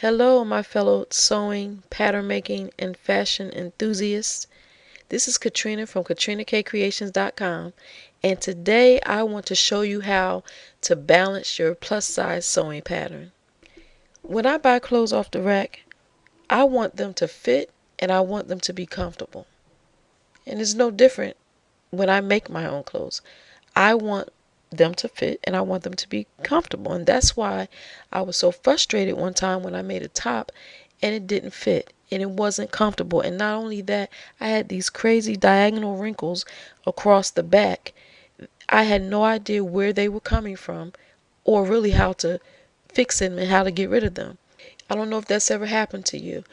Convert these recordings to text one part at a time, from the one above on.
Hello, my fellow sewing, pattern making, and fashion enthusiasts. This is Katrina from KatrinaKCreations.com, and today I want to show you how to balance your plus size sewing pattern. When I buy clothes off the rack, I want them to fit and I want them to be comfortable. And it's no different when I make my own clothes. I want them to fit and I want them to be comfortable. And that's why I was so frustrated one time when I made a top and it didn't fit and it wasn't comfortable. And not only that, I had these crazy diagonal wrinkles across the back. I had no idea where they were coming from or really how to fix them and how to get rid of them. I don't know if that's ever happened to you.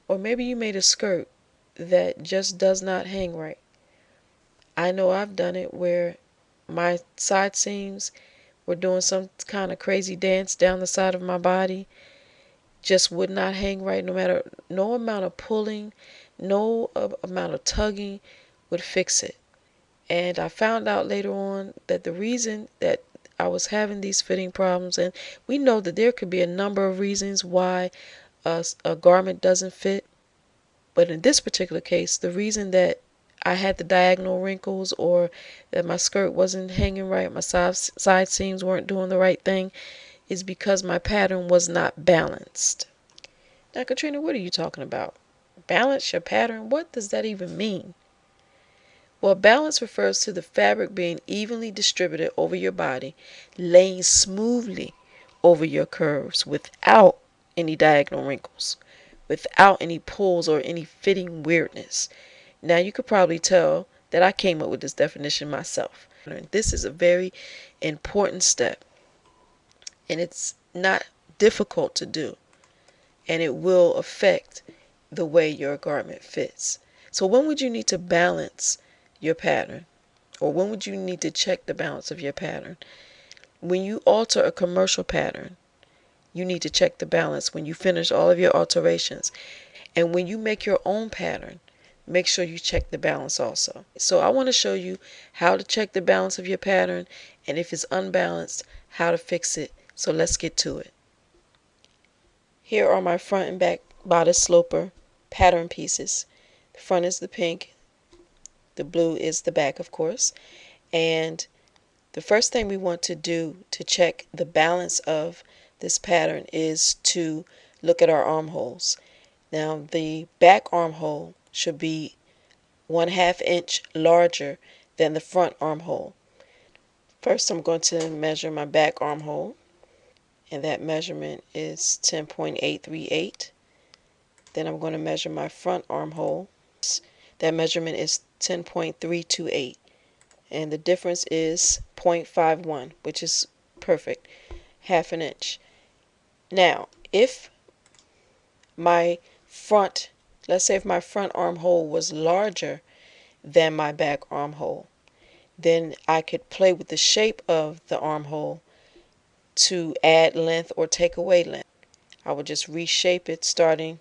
Or maybe you made a skirt that just does not hang right. I know I've done it where my side seams were doing some kind of crazy dance down the side of my body. Just would not hang right, no amount of pulling, no amount of tugging would fix it. And I found out later on that the reason that I was having these fitting problems, and we know that there could be a number of reasons why a garment doesn't fit, but in this particular case, the reason that I had the diagonal wrinkles or that my skirt wasn't hanging right, my side seams weren't doing the right thing, is because my pattern was not balanced. Now, Katrina, what are you talking about? Balance your pattern? What does that even mean? Well, balance refers to the fabric being evenly distributed over your body, laying smoothly over your curves without any diagonal wrinkles, without any pulls or any fitting weirdness. Now, you could probably tell that I came up with this definition myself. This is a very important step, and it's not difficult to do, and it will affect the way your garment fits. So when would you need to balance your pattern? Or when would you need to check the balance of your pattern? When you alter a commercial pattern, you need to check the balance when you finish all of your alterations. And when you make your own pattern, make sure you check the balance also. So I want to show you how to check the balance of your pattern, and if it's unbalanced, how to fix it. So let's get to it. Here are my front and back bodice sloper pattern pieces. The front is the pink, the blue is the back, of course. And the first thing we want to do to check the balance of this pattern is to look at our armholes. Now, the back armhole should be 1/2 inch larger than the front armhole. First, I'm going to measure my back armhole, and that measurement is 10.838. Then I'm going to measure my front armhole. That measurement is 10.328, and the difference is 0.51, which is perfect, 1/2 inch. Now, if my front, let's say if my front armhole was larger than my back armhole, then I could play with the shape of the armhole to add length or take away length. I would just reshape it starting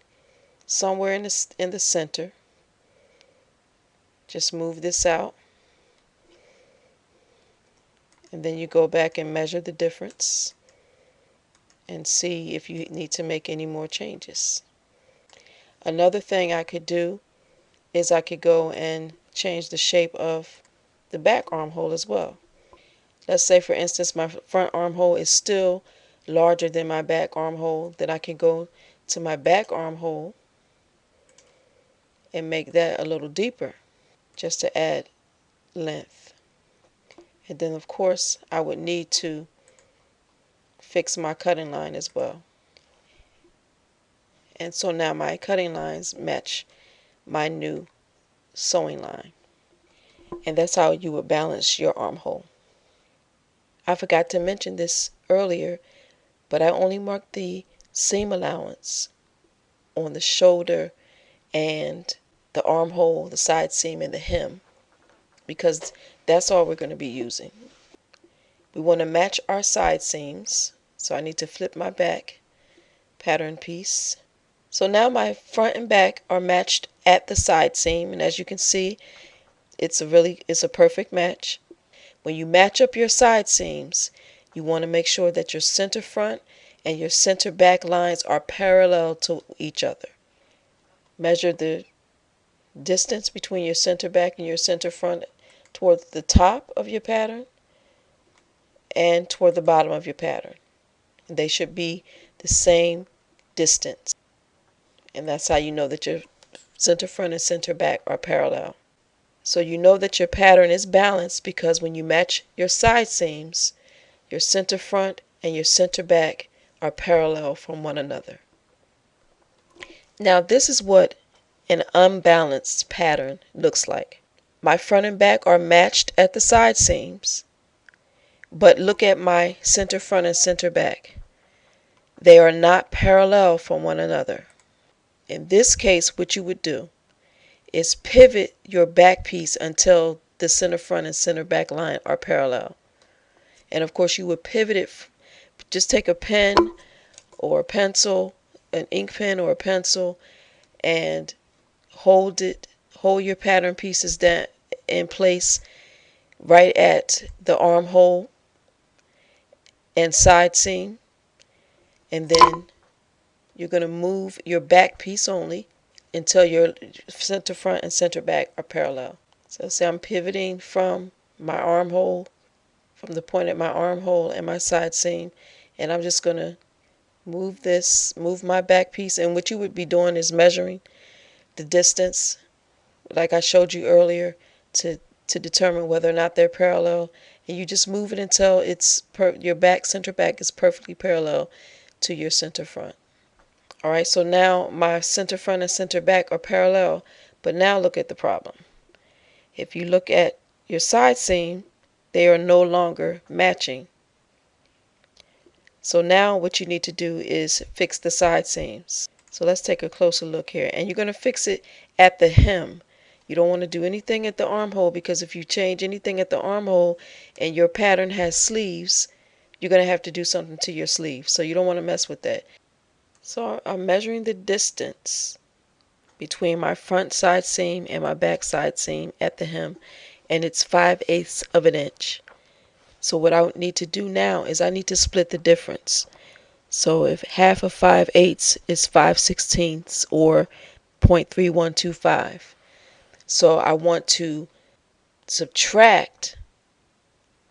somewhere in the center. Just move this out, and then you go back and measure the difference and see if you need to make any more changes. Another thing I could do is I could go and change the shape of the back armhole as well. Let's say, for instance, my front armhole is still larger than my back armhole. Then I can go to my back armhole and make that a little deeper just to add length. And then, of course, I would need to fix my cutting line as well. And so now my cutting lines match my new sewing line. And that's how you would balance your armhole. I forgot to mention this earlier, but I only marked the seam allowance on the shoulder and the armhole, the side seam, and the hem, because that's all we're going to be using. We want to match our side seams, so I need to flip my back pattern piece. So now my front and back are matched at the side seam, and as you can see, it's a perfect match. When you match up your side seams, you want to make sure that your center front and your center back lines are parallel to each other. Measure the distance between your center back and your center front toward the top of your pattern and toward the bottom of your pattern. They should be the same distance. And that's how you know that your center front and center back are parallel. So you know that your pattern is balanced because when you match your side seams, your center front and your center back are parallel from one another. Now this is what an unbalanced pattern looks like. My front and back are matched at the side seams, but look at my center front and center back. They are not parallel from one another. In this case, what you would do is pivot your back piece until the center front and center back line are parallel. And of course you would pivot it, just take a pen or a pencil, an ink pen or a pencil, and hold your pattern pieces down in place right at the armhole and side seam, and then you're going to move your back piece only until your center front and center back are parallel. So say I'm pivoting from my armhole, from the point at my armhole and my side seam, and I'm just going to move my back piece, and what you would be doing is measuring the distance like I showed you earlier to determine whether or not they're parallel, and you just move it until your center back is perfectly parallel to your center front. Alright, so now my center front and center back are parallel, but now look at the problem. If you look at your side seam, they are no longer matching. So now what you need to do is fix the side seams. So let's take a closer look here, and you're going to fix it at the hem. You don't want to do anything at the armhole, because if you change anything at the armhole and your pattern has sleeves, you're going to have to do something to your sleeve. So you don't want to mess with that. So I'm measuring the distance between my front side seam and my back side seam at the hem, and it's 5/8 of an inch. So what I need to do now is I need to split the difference. So if half of 5/8 is 5/16 or 0.3125. So I want to subtract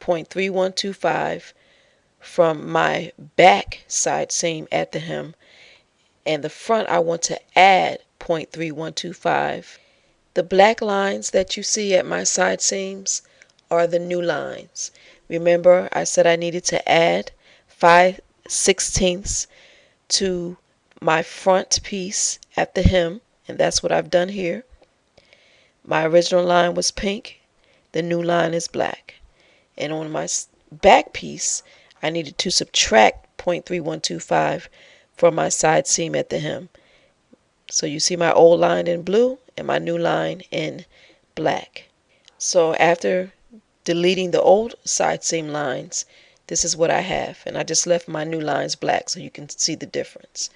0.3125 from my back side seam at the hem, and the front I want to add 0.3125. The black lines that you see at my side seams are the new lines. Remember, I said I needed to add 5/16 to my front piece at the hem, and that's what I've done here. My original line was pink, the new line is black. And on my back piece, I needed to subtract 0.3125 from my side seam at the hem. So you see my old line in blue and my new line in black. So after deleting the old side seam lines, this is what I have, and I just left my new lines black so you can see the difference.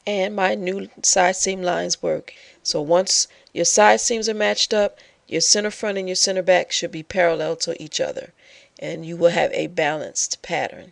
And my new side seam lines work. So once your side seams are matched up, your center front and your center back should be parallel to each other, and you will have a balanced pattern.